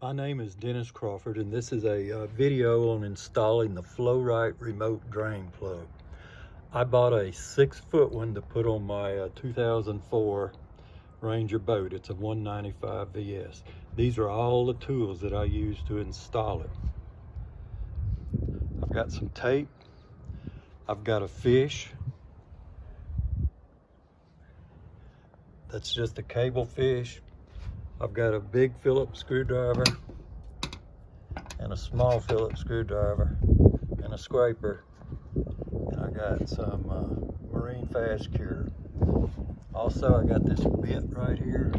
My name is Dennis Crawford, and this is a video on installing the Flow Rite remote drain plug. I bought a 6-foot one to put on my 2004 Ranger boat. It's a 195 VS. These are all the tools that I use to install it. I've got some tape. I've got a fish. That's just a cable fish. I've got a big Phillips screwdriver and a small Phillips screwdriver and a scraper, and I got some marine fast cure. Also, I got this bit right here.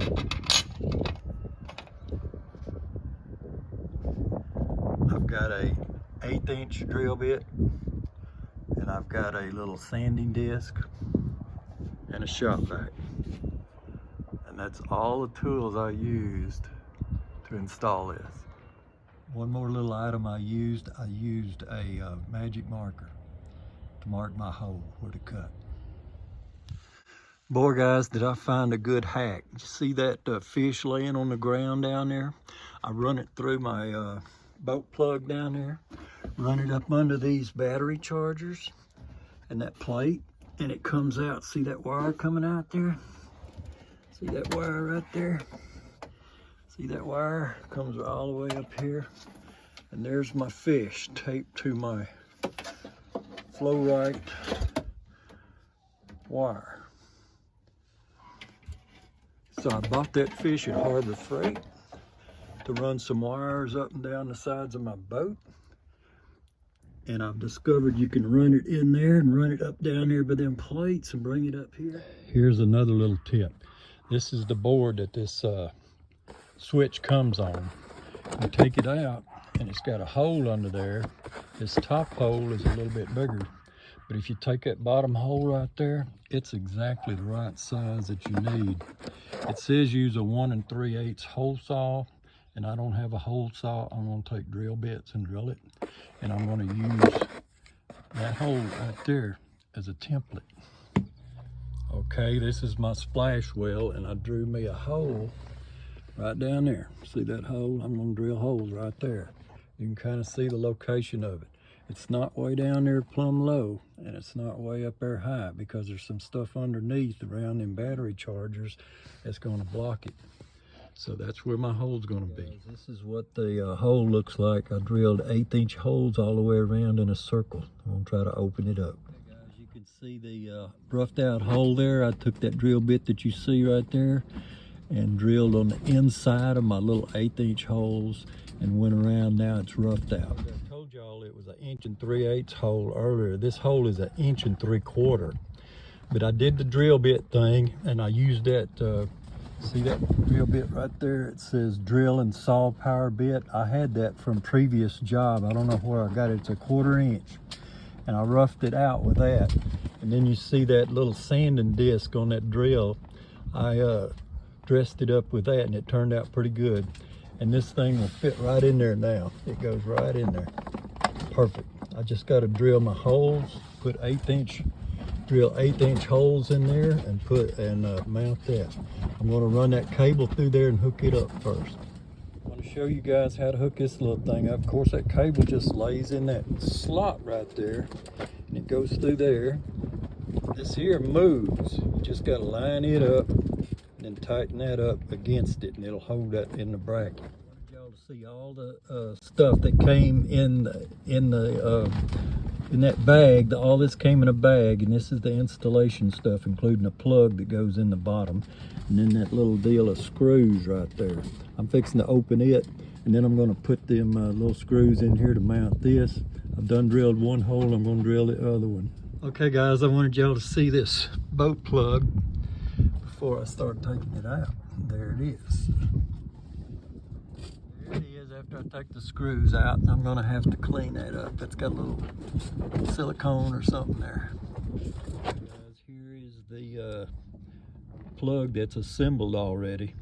I've got a 1/8 inch drill bit, and I've got a little sanding disc and a shop vac. And that's all the tools I used to install this. One more little item I used a magic marker to mark my hole where to cut. Boy, guys, did I find a good hack. You see that fish laying on the ground down there? I run it through my boat plug down there, run it up under these battery chargers and that plate, and it comes out. See that wire coming out there? See that wire right there? See that wire? Comes all the way up here. And there's my fish taped to my Flow Rite wire. So I bought that fish at Harbor Freight to run some wires up and down the sides of my boat. And I've discovered you can run it in there and run it up down there by them plates and bring it up here. Here's another little tip. This is the board that this switch comes on. You take it out and it's got a hole under there. This top hole is a little bit bigger, but if you take that bottom hole right there, it's exactly the right size that you need. It says use a 1 3/8 hole saw, and I don't have a hole saw. I'm going to take drill bits and drill it, and I'm going to use that hole right there as a template. Okay, this is my splash well, and I drew me a hole right down there. See that hole? I'm going to drill holes right there. You can kind of see the location of it. It's not way down there plumb low, and it's not way up there high, because there's some stuff underneath around them battery chargers that's going to block it. So that's where my hole's going to be. This is what the hole looks like. I drilled 1/8 inch holes all the way around in a circle. I'm going to try to open it up. Okay, guys, you can see the roughed out hole there. I took that drill bit that you see right there and drilled on the inside of my little 1/8 inch holes and went around. Now it's roughed out. I told y'all it was an 1 3/8 hole earlier. This hole is 1 3/4. But I did the drill bit thing, and I used that, see that drill bit right there? It says drill and saw power bit. I had that from previous job. I don't know where I got it. It's a 1/4 inch. And I roughed it out with that. And then you see that little sanding disc on that drill. I dressed it up with that, and it turned out pretty good. And this thing will fit right in there now. It goes right in there. Perfect. I just got to drill my holes, put 1/8 inch, drill 1/8 inch holes in there, and mount that. I'm going to run that cable through there and hook it up first. I'm going to show you guys how to hook this little thing up. Of course, that cable just lays in that slot right there, and it goes through there. This here moves. You just got to line it up and tighten that up against it, and it'll hold that in the bracket. I wanted y'all to see all the stuff that came in that bag. All this came in a bag, and this is the installation stuff, including a plug that goes in the bottom, and then that little deal of screws right there. I'm fixing to open it, and then I'm going to put them little screws in here to mount this. I've done drilled one hole. I'm going to drill the other one. Okay, guys, I wanted y'all to see this boat plug before I start taking it out. There it is. There it is after I take the screws out. I'm going to have to clean that up. It's got a little silicone or something there. Guys, here is the plug that's assembled already.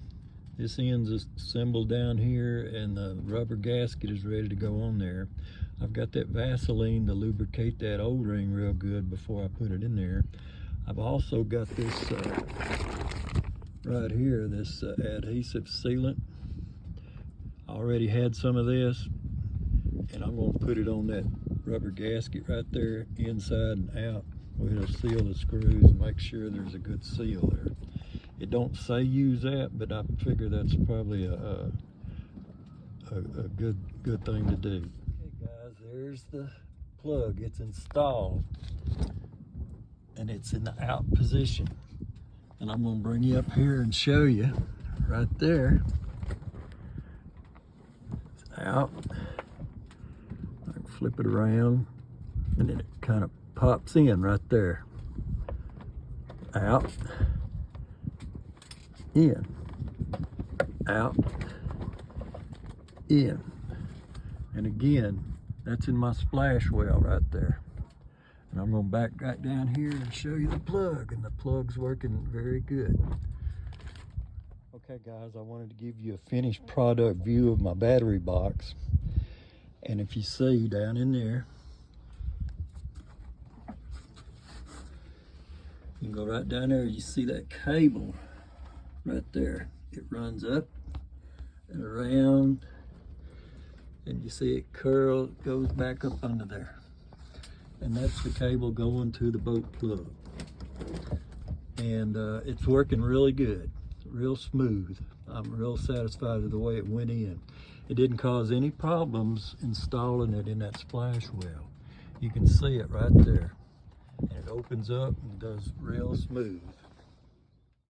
This end's assembled down here, and the rubber gasket is ready to go on there. I've got that Vaseline to lubricate that O-ring real good before I put it in there. I've also got this right here, this adhesive sealant. I already had some of this, and I'm going to put it on that rubber gasket right there, inside and out. We're going to seal the screws and make sure there's a good seal there. It don't say use that, but I figure that's probably a good thing to do. Okay guys, there's the plug. It's installed and it's in the out position. And I'm going to bring you up here and show you right there. It's out. I can flip it around and then it kind of pops in right there. Out, in, out, in. And again, that's in my splash well right there. And I'm going to back right down here and show you the plug, and the plug's working very good. Okay guys, I wanted to give you a finished product view of my battery box. And if you see down in there, you can go right down there, you see that cable right there. It runs up and around, and you see it curl, goes back up under there. And that's the cable going to the boat plug. And it's working really good, real smooth. I'm real satisfied with the way it went in. It didn't cause any problems installing it in that splash well. You can see it right there. And it opens up and does real smooth.